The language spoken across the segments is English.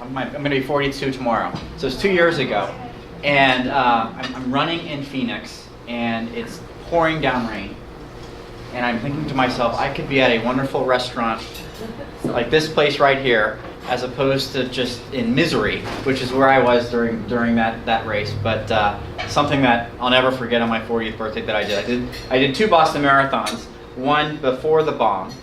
I'm going to be 42 tomorrow. So it's 2 years ago. And I'm running in Phoenix, and it's pouring down rain. And I'm thinking to myself, I could be at a wonderful restaurant like this place right here, as opposed to just in misery, which is where I was during that race. But something that I'll never forget on my 40th birthday that I did 2 Boston marathons, one before the bomb,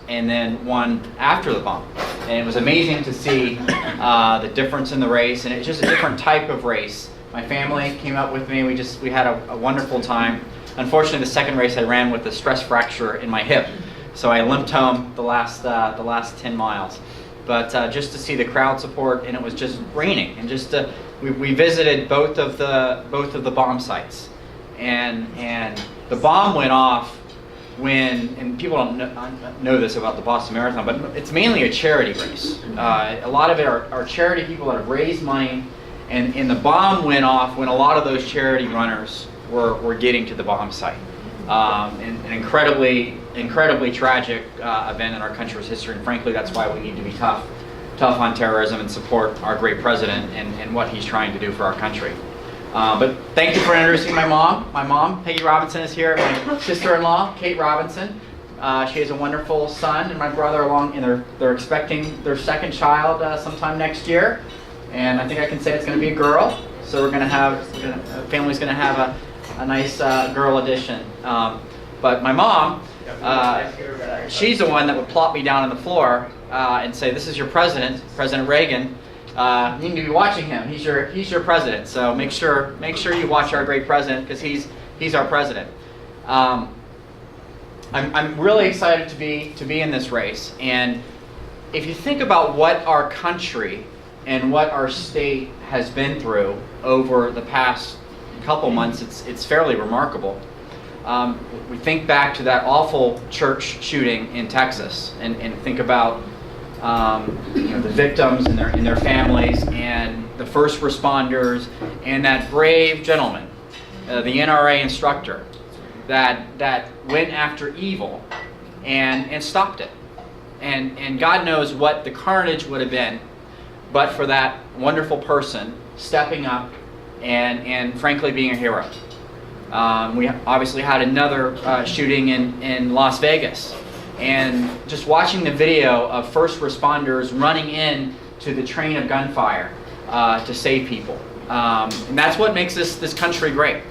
and then one after the bomb. And it was amazing to see the difference in the race, and it's just a different type of race. My family came out with me. We had a wonderful time. Unfortunately, the second race I ran with a stress fracture in my hip, so I limped home the last 10 miles. But just to see the crowd support, and it was just raining, and just we visited both of the bomb sites, and the bomb went off and people don't know this about the Boston Marathon, but it's mainly a charity race. A lot of it are charity people that have raised money, and the bomb went off when a lot of those charity runners were getting to the bomb site. An incredibly tragic event in our country's history, and frankly, that's why we need to be tough on terrorism and support our great president and what he's trying to do for our country. But thank you for introducing my mom. My mom, Peggy Robinson, is here. My sister-in-law, Kate Robinson. She has a wonderful son and my brother-along, and they're expecting their second child sometime next year. And I think I can say it's going to be a girl. So the family's going to have a nice girl addition. But my mom, she's the one that would plop me down on the floor and say, "This is your president, President Reagan. You need to be watching him. He's your president. So make sure you watch our great president, because he's our president." I'm really excited to be in this race. And if you think about what our country and what our state has been through over the past couple months, it's fairly remarkable. We think back to that awful church shooting in Texas, and think about the victims and their families, and the first responders, and that brave gentleman, the NRA instructor, that went after evil and stopped it. And God knows what the carnage would have been, but for that wonderful person stepping up and frankly being a hero. We obviously had another shooting in Las Vegas. And just watching the video of first responders running in to the train of gunfire to save people. And that's what makes this country great,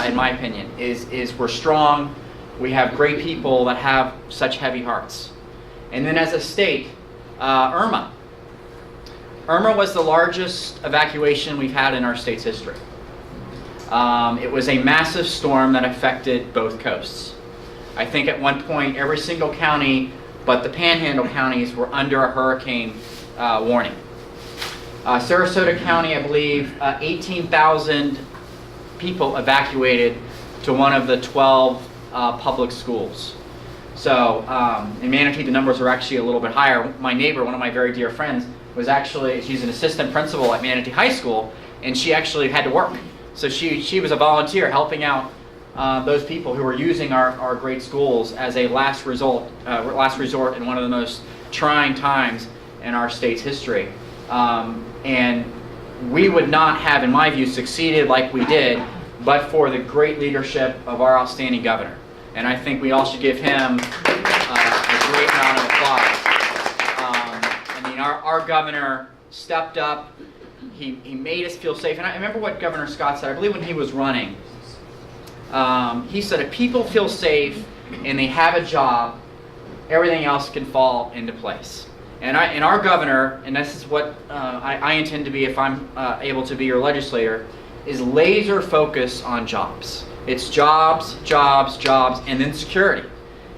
in my opinion, is we're strong. We have great people that have such heavy hearts. And then as a state, Irma. Irma was the largest evacuation we've had in our state's history. It was a massive storm that affected both coasts. I think at one point every single county but the Panhandle counties were under a hurricane warning. Sarasota County, I believe, 18,000 people evacuated to one of the 12 public schools. So in Manatee, the numbers are actually a little bit higher. My neighbor, one of my very dear friends, she's an assistant principal at Manatee High School, and she actually had to work. So she was a volunteer helping out those people who were using our great schools as a last resort in one of the most trying times in our state's history. And we would not have, in my view, succeeded like we did, but for the great leadership of our outstanding governor. And I think we all should give him a great round of applause. Our governor stepped up. He made us feel safe. And I remember what Governor Scott said, I believe when he was running. He said, if people feel safe and they have a job, everything else can fall into place. And our governor, and this is what I intend to be if I'm able to be your legislator, is laser focus on jobs. It's jobs, jobs, jobs, and then security.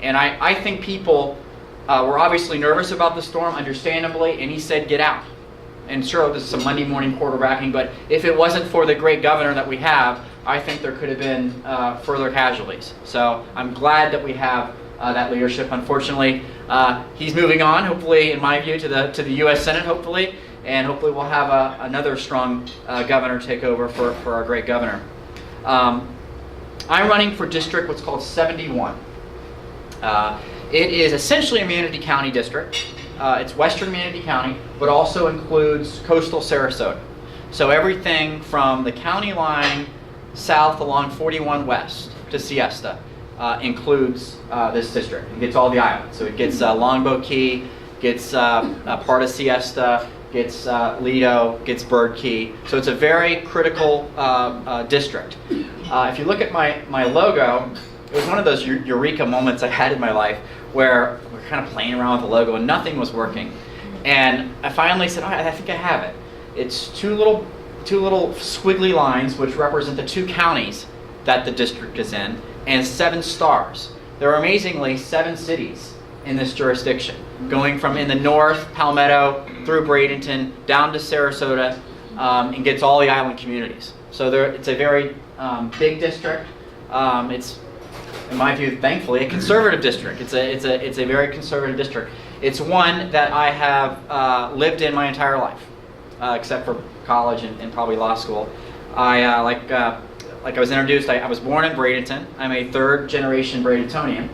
And I think people were obviously nervous about the storm, understandably, and he said, get out. And sure, this is some Monday morning quarterbacking, but if it wasn't for the great governor that we have, I think there could have been further casualties. So I'm glad that we have that leadership. Unfortunately, he's moving on, hopefully, in my view, to the U.S. Senate, hopefully, and hopefully we'll have another strong governor take over for our great governor. I'm running for district, what's called 71. It is essentially a Manatee County district. it's western Manatee County, but also includes coastal Sarasota. So everything from the county line south along 41 West to Siesta includes this district. It gets all the islands. So it gets Longboat Key, gets part of Siesta, gets Lido, gets Bird Key. So it's a very critical district. If you look at my logo, it was one of those eureka moments I had in my life where we're kind of playing around with the logo and nothing was working. And I finally said, I think I have it. It's two little squiggly lines which represent the two counties that the district is in, and 7 stars. There are amazingly 7 cities in this jurisdiction, going from in the north, Palmetto, through Bradenton, down to Sarasota, and gets all the island communities. So it's a very big district. It's, in my view, thankfully, a conservative district. It's a very conservative district. It's one that I have lived in my entire life, except for college and probably law school. Like I was introduced, I was born in Bradenton. I'm a 3rd generation Bradentonian.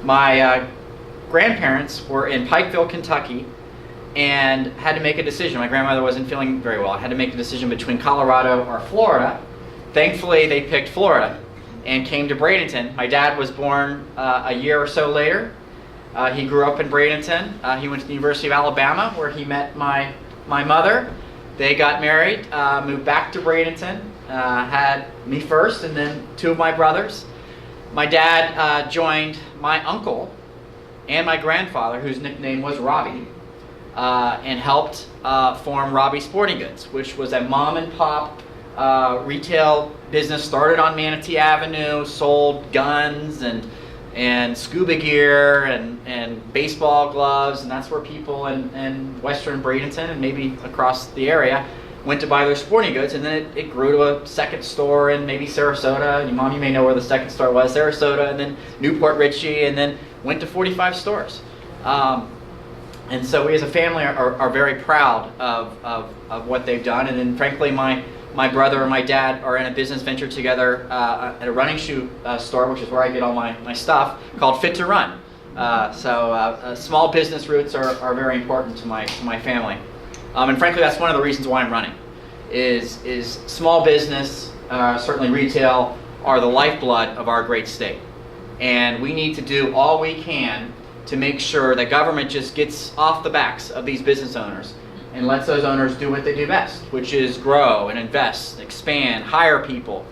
My grandparents were in Pikeville, Kentucky, and had to make a decision. My grandmother wasn't feeling very well. I had to make a decision between Colorado or Florida. Thankfully, they picked Florida and came to Bradenton. My dad was born a year or so later. He grew up in Bradenton. He went to the University of Alabama, where he met my mother. They got married, moved back to Bradenton, had me first and then 2 of my brothers. My dad joined my uncle and my grandfather, whose nickname was Robbie, and helped form Robbie Sporting Goods, which was a mom and pop retail business, started on Manatee Avenue, sold guns and scuba gear and baseball gloves, and that's where people in western Bradenton and maybe across the area went to buy their sporting goods. And then it grew to a second store in maybe Sarasota. Your mom, you may know where the second store was, Sarasota, and then Newport Richey, and then went to 45 stores. And so we as a family are very proud of what they've done. And then frankly, my brother and my dad are in a business venture together at a running shoe store, which is where I get all my stuff, called Fit to Run. So small business roots are very important to my family. And frankly, that's one of the reasons why I'm running, is small business, certainly retail, are the lifeblood of our great state. And we need to do all we can to make sure that government just gets off the backs of these business owners and lets those owners do what they do best, which is grow and invest, expand, hire people.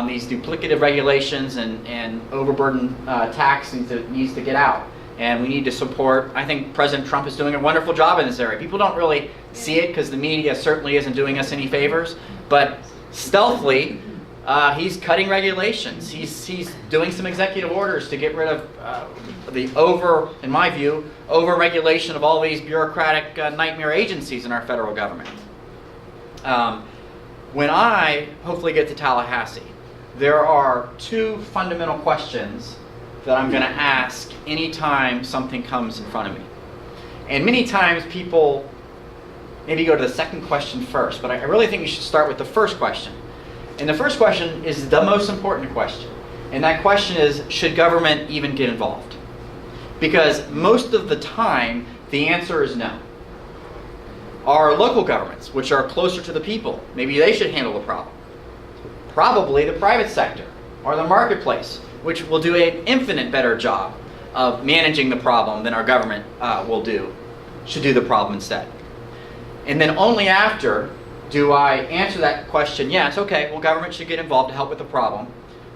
These duplicative regulations and overburden tax needs to get out. And we need to support, I think President Trump is doing a wonderful job in this area. People don't really see it because the media certainly isn't doing us any favors, but stealthily, he's cutting regulations. He's doing some executive orders to get rid of in my view, over-regulation of all these bureaucratic nightmare agencies in our federal government. When I hopefully get to Tallahassee, there are 2 fundamental questions that I'm going to ask anytime something comes in front of me. And many times people maybe go to the second question first, but I really think you should start with the first question. And the first question is the most important question. And that question is, should government even get involved? Because most of the time, the answer is no. Our local governments, which are closer to the people, maybe they should handle the problem. Probably the private sector or the marketplace, which will do an infinite better job of managing the problem than our government should do the problem instead. And then only after do I answer that question, yes, okay, well, government should get involved to help with the problem.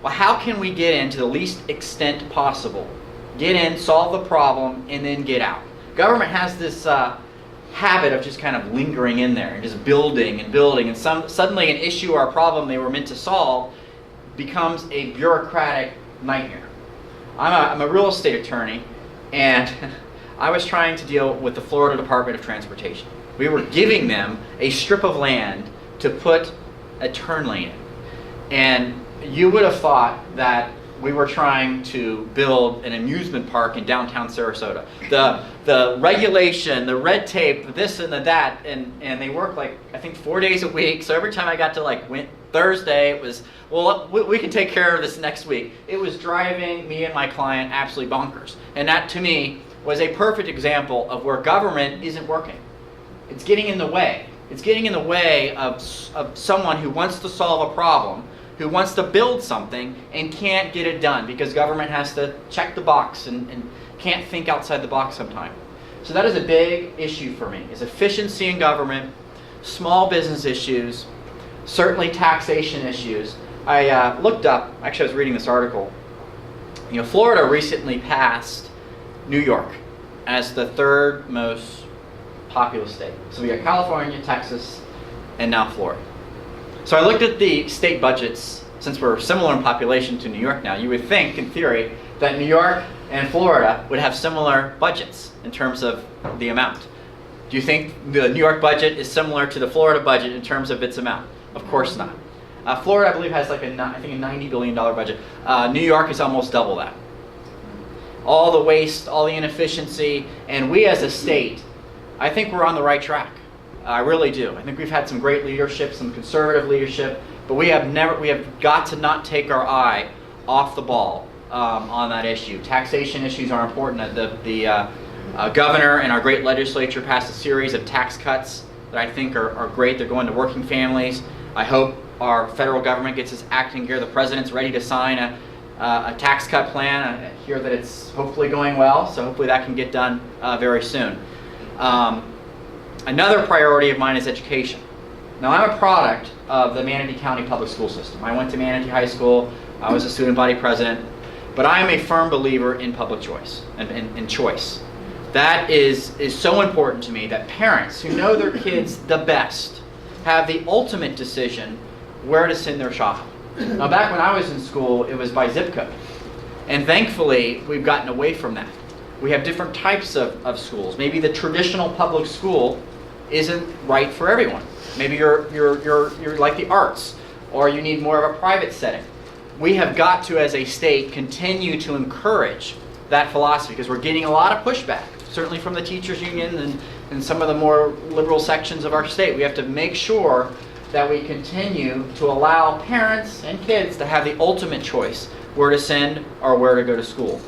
Well, how can we get in to the least extent possible? Get in, solve the problem, and then get out. Government has this habit of just kind of lingering in there and just building and building, and suddenly an issue or a problem they were meant to solve becomes a bureaucratic nightmare. I'm a real estate attorney, and I was trying to deal with the Florida Department of Transportation. We were giving them a strip of land to put a turn lane in. And you would have thought that we were trying to build an amusement park in downtown Sarasota. The regulation, the red tape, this and the that, and they work like, I think 4 days a week. So every time I got to Thursday, it was, well, we can take care of this next week. It was driving me and my client absolutely bonkers. And that to me was a perfect example of where government isn't working. It's getting in the way. It's getting in the way of someone who wants to solve a problem, who wants to build something and can't get it done because government has to check the box and can't think outside the box sometimes. So that is a big issue for me, is efficiency in government, small business issues, certainly taxation issues. I looked up, actually I was reading this article. You know, Florida recently passed New York as the third most populous state. So we got California, Texas, and now Florida. So I looked at the state budgets. Since we're similar in population to New York now, you would think, in theory, that New York and Florida would have similar budgets in terms of the amount. Do you think the New York budget is similar to the Florida budget in terms of its amount? Of course not. Florida, I believe, has like a $90 billion budget. New York is almost double that. All the waste, all the inefficiency, and we as a state, I think we're on the right track. I really do. I think we've had some great leadership, some conservative leadership, but we have got to not take our eye off the ball on that issue. Taxation issues are important. The governor and our great legislature passed a series of tax cuts that I think are great. They're going to working families. I hope our federal government gets its act in gear. The president's ready to sign a tax cut plan. I hear that it's hopefully going well, so hopefully that can get done very soon. Another priority of mine is education. Now, I'm a product of the Manatee County Public School System. I went to Manatee High School. I was a student body president. But I am a firm believer in public choice and choice. That is so important to me, that parents who know their kids the best have the ultimate decision where to send their child. Now, back when I was in school, it was by zip code. And thankfully, we've gotten away from that. We have different types of schools. Maybe the traditional public school isn't right for everyone. Maybe you're like the arts, or you need more of a private setting. We have got to, as a state, continue to encourage that philosophy because we're getting a lot of pushback, certainly from the teachers union and some of the more liberal sections of our state. We have to make sure that we continue to allow parents and kids to have the ultimate choice where to send or where to go to school.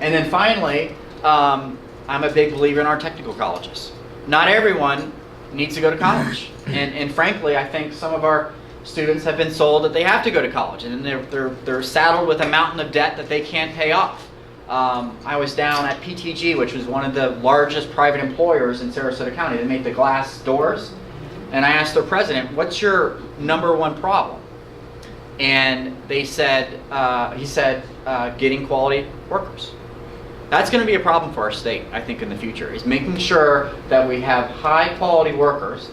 And then finally, I'm a big believer in our technical colleges. Not everyone needs to go to college. And frankly, I think some of our students have been sold that they have to go to college, and they're saddled with a mountain of debt that they can't pay off. I was down at PTG, which was one of the largest private employers in Sarasota County. They make the glass doors. And I asked their president, what's your number one problem? And he said, getting quality workers. That's going to be a problem for our state, I think, in the future, is making sure that we have high quality workers.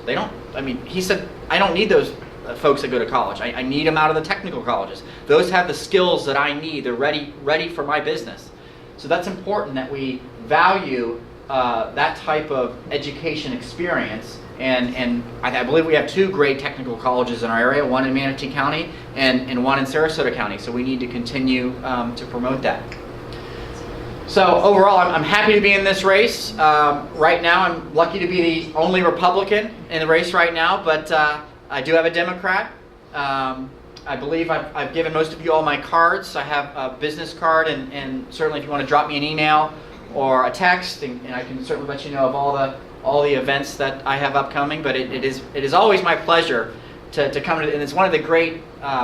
He said, I don't need those folks that go to college. I need them out of the technical colleges. Those have the skills that I need. They're ready for my business. So that's important that we value that type of education experience. And I believe we have two great technical colleges in our area, one in Manatee County and one in Sarasota County. So we need to continue to promote that. So overall, I'm happy to be in this race. Right now, I'm lucky to be the only Republican in the race right now, but I do have a Democrat. I believe I've given most of you all my cards. I have a business card, and certainly if you want to drop me an email or a text, and I can certainly let you know of all the events that I have upcoming. But it is always my pleasure to come to, and it's one of the great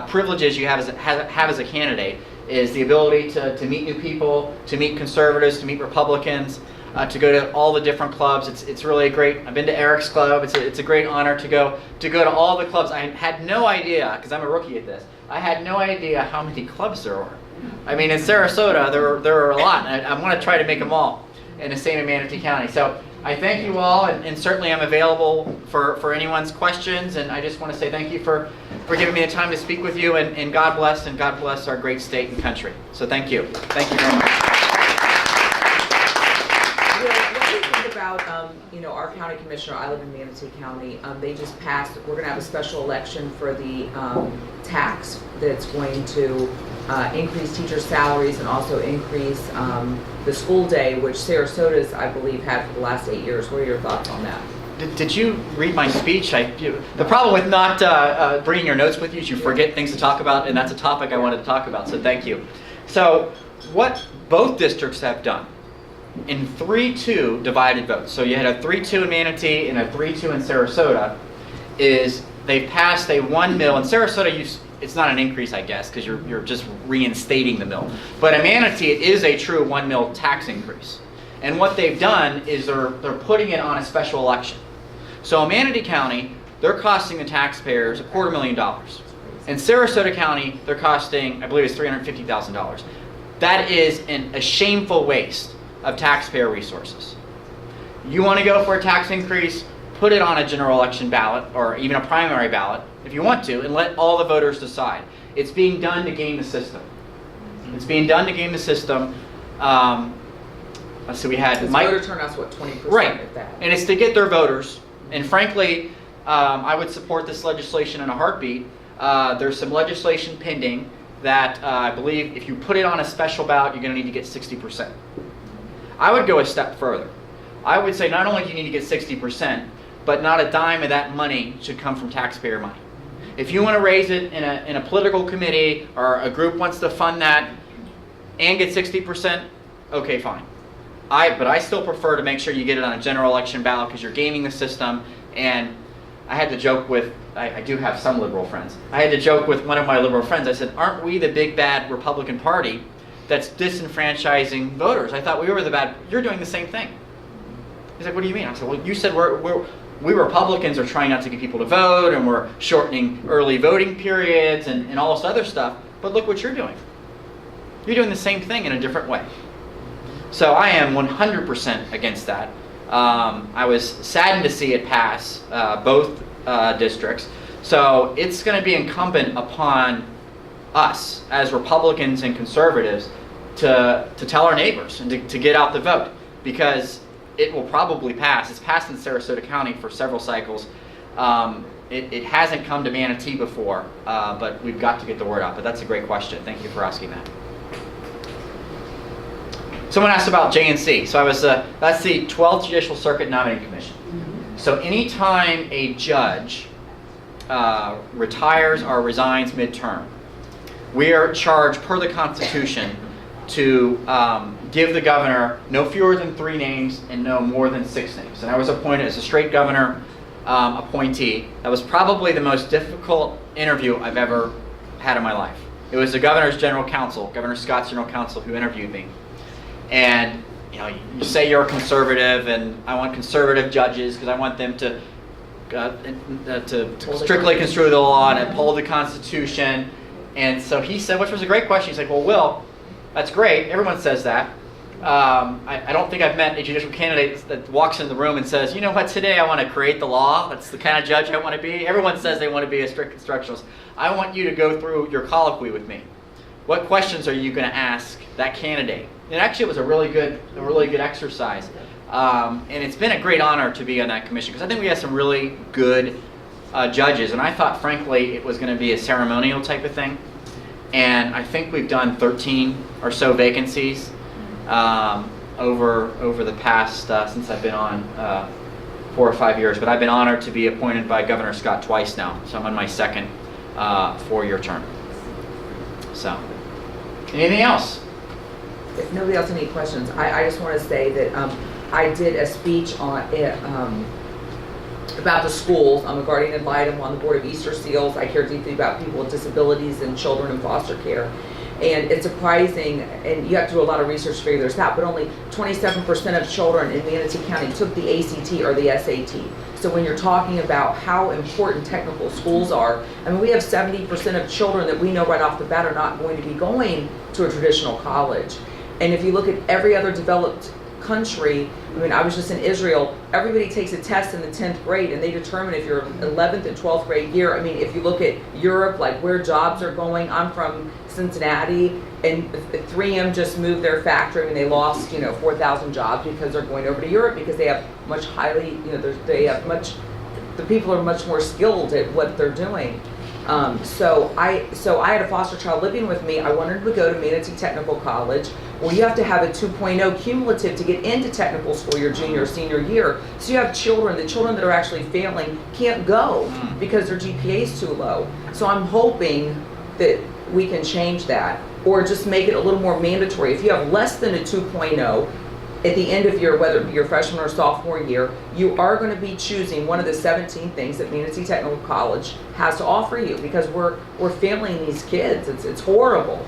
privileges you have as a candidate, is the ability to meet new people, to meet conservatives, to meet Republicans, to go to all the different clubs. It's really great. I've been to Eric's club. It's a great honor to go to all the clubs. I had no idea, because I'm a rookie at this, I had no idea how many clubs there are. I mean, in Sarasota, there are a lot, and I want to try to make them all, and the same in Manatee County. So I thank you all, and certainly I'm available for anyone's questions, and I just want to say thank you for giving me the time to speak with you, and God bless our great state and country. So thank you. Thank you very much. What do you think about, our county commissioner? I live in Manatee County. They just passed, we're going to have a special election for the tax that's going to increase teacher salaries and also increase the school day, which Sarasota's, I believe, had for the last 8 years. What are your thoughts on that? Did you read my speech? The problem with not bringing your notes with you is you forget things to talk about, and that's a topic I wanted to talk about, so thank you. So what both districts have done in 3-2 divided votes. So you had a 3-2 in Manatee and a 3-2 in Sarasota. Is they've passed a 1 mill in Sarasota. It's not an increase, I guess, because you're just reinstating the mill. But in Manatee, it is a true 1 mill tax increase. And what they've done is they're putting it on a special election. So in Manatee County, they're costing the taxpayers $250,000. In Sarasota County, they're costing, I believe it's $350,000. That is a shameful waste of taxpayer resources. You want to go for a tax increase, put it on a general election ballot or even a primary ballot if you want to, and let all the voters decide. It's being done to game the system. It's being done to game the system. Let's see, we had voter turnout's what, 20%? Right, At that. and it's to get their voters. And frankly, I would support this legislation in a heartbeat. There's some legislation pending that I believe if you put it on a special ballot, you're going to need to get 60%. I would go a step further. I would say not only do you need to get 60%, but not a dime of that money should come from taxpayer money. If you want to raise it in a political committee or a group wants to fund that and get 60%, okay, fine. But I still prefer to make sure you get it on a general election ballot because you're gaming the system. And I had to joke with, I do have some liberal friends. I had to joke with one of my liberal friends. I said, aren't we the big bad Republican Party that's disenfranchising voters? I thought we were the bad, you're doing the same thing. He's like, what do you mean? I said, well, you said we Republicans are trying not to get people to vote and we're shortening early voting periods and all this other stuff. But look what you're doing. You're doing the same thing in a different way. So I am 100% against that. I was saddened to see it pass both districts. So it's going to be incumbent upon us as Republicans and conservatives to tell our neighbors and to get out the vote, because it will probably pass. It's passed in Sarasota County for several cycles. It hasn't come to Manatee before, but we've got to get the word out. But that's a great question. Thank you for asking that. Someone asked about JNC. So that's the 12th Judicial Circuit Nominating Commission. So anytime a judge retires or resigns midterm, we are charged per the Constitution to give the governor no fewer than 3 names and no more than 6 names. And I was appointed as a straight governor appointee. That was probably the most difficult interview I've ever had in my life. It was the governor's general counsel, Governor Scott's general counsel, who interviewed me. And you say you're a conservative, and I want conservative judges because I want them to strictly construe the law and uphold the Constitution. And so he said, which was a great question. He's like, well, Will, that's great. Everyone says that. I don't think I've met a judicial candidate that walks in the room and says, you know what, today I want to create the law. That's the kind of judge I want to be. Everyone says they want to be a strict constructionalist. I want you to go through your colloquy with me. What questions are you going to ask that candidate? It actually was a really good exercise. And it's been a great honor to be on that commission because I think we have some really good judges. And I thought, frankly, it was going to be a ceremonial type of thing. And I think we've done 13 or so vacancies over the past, since I've been on 4 or 5 years. But I've been honored to be appointed by Governor Scott twice now. So I'm on my second 4-year term. So, anything else? If nobody else has any questions, I just want to say that I did a speech on about the schools. I'm a guardian ad litem on the board of Easter Seals. I care deeply about people with disabilities and children in foster care. And it's surprising, and you have to do a lot of research to figure this out, but only 27% of children in Manatee County took the ACT or the SAT. So when you're talking about how important technical schools are, I mean, we have 70% of children that we know right off the bat are not going to be going to a traditional college. And if you look at every other developed country, I mean, I was just in Israel, everybody takes a test in the 10th grade and they determine if you're 11th and 12th grade year. I mean, if you look at Europe, like where jobs are going, I'm from Cincinnati, and 3M just moved their factory. I mean, they lost, 4,000 jobs because they're going over to Europe because they have much highly, the people are much more skilled at what they're doing. So I had a foster child living with me. I wanted to go to Manatee Technical College. Well, you have to have a 2.0 cumulative to get into technical school your junior or senior year. So you have the children that are actually failing can't go because their GPA is too low. So I'm hoping that we can change that or just make it a little more mandatory. If you have less than a 2.0 at the end of whether your freshman or sophomore year, you are going to be choosing one of the 17 things that Manatee Technical College has to offer you, because we're failing these kids. It's horrible.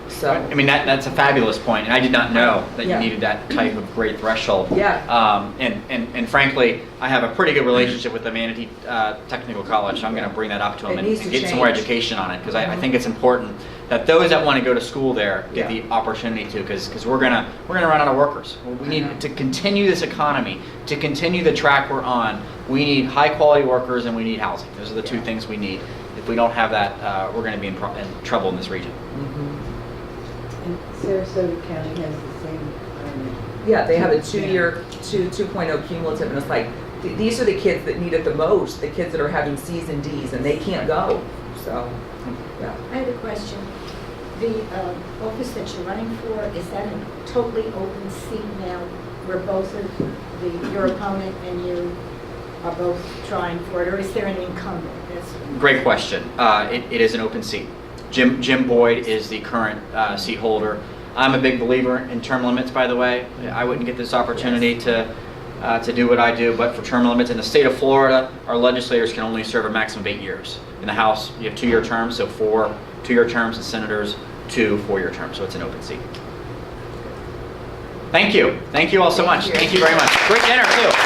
So I mean, that's a fabulous point, and I did not know that Yeah. you needed that type of grade threshold. Yeah. And frankly, I have a pretty good relationship with the Manatee Technical College, so I'm going to bring that up to them It and needs to get some more change. education on it, because I think it's important that those that want to go to school there get Yeah. the opportunity to, because we're gonna run out of workers. We I need know. to continue this economy, to continue the track we're on. We need high quality workers and we need housing. Those are the two Yeah. things we need. If we don't have that, we're going to be in trouble in this region. Mhm. And Sarasota County has the same requirement. Yeah, they have a 2-year, 2.0 cumulative, and it's like, these are the kids that need it the most, the kids that are having C's and D's, and they can't go, so, yeah. I have a question. The office that you're running for, is that a totally open seat now where both of your opponent and you are both trying for it, or is there an incumbent? Great question. It is an open seat. Jim Boyd is the current seat holder. I'm a big believer in term limits, by the way. I wouldn't get this opportunity to do what I do, but for term limits in the state of Florida, our legislators can only serve a maximum of 8 years. In the House, you have 2-year terms, so 4 2-year terms, and senators 2 4-year terms, so it's an open seat. Thank you. Thank you all so much. Thank you. Thank you very much. Great dinner, too.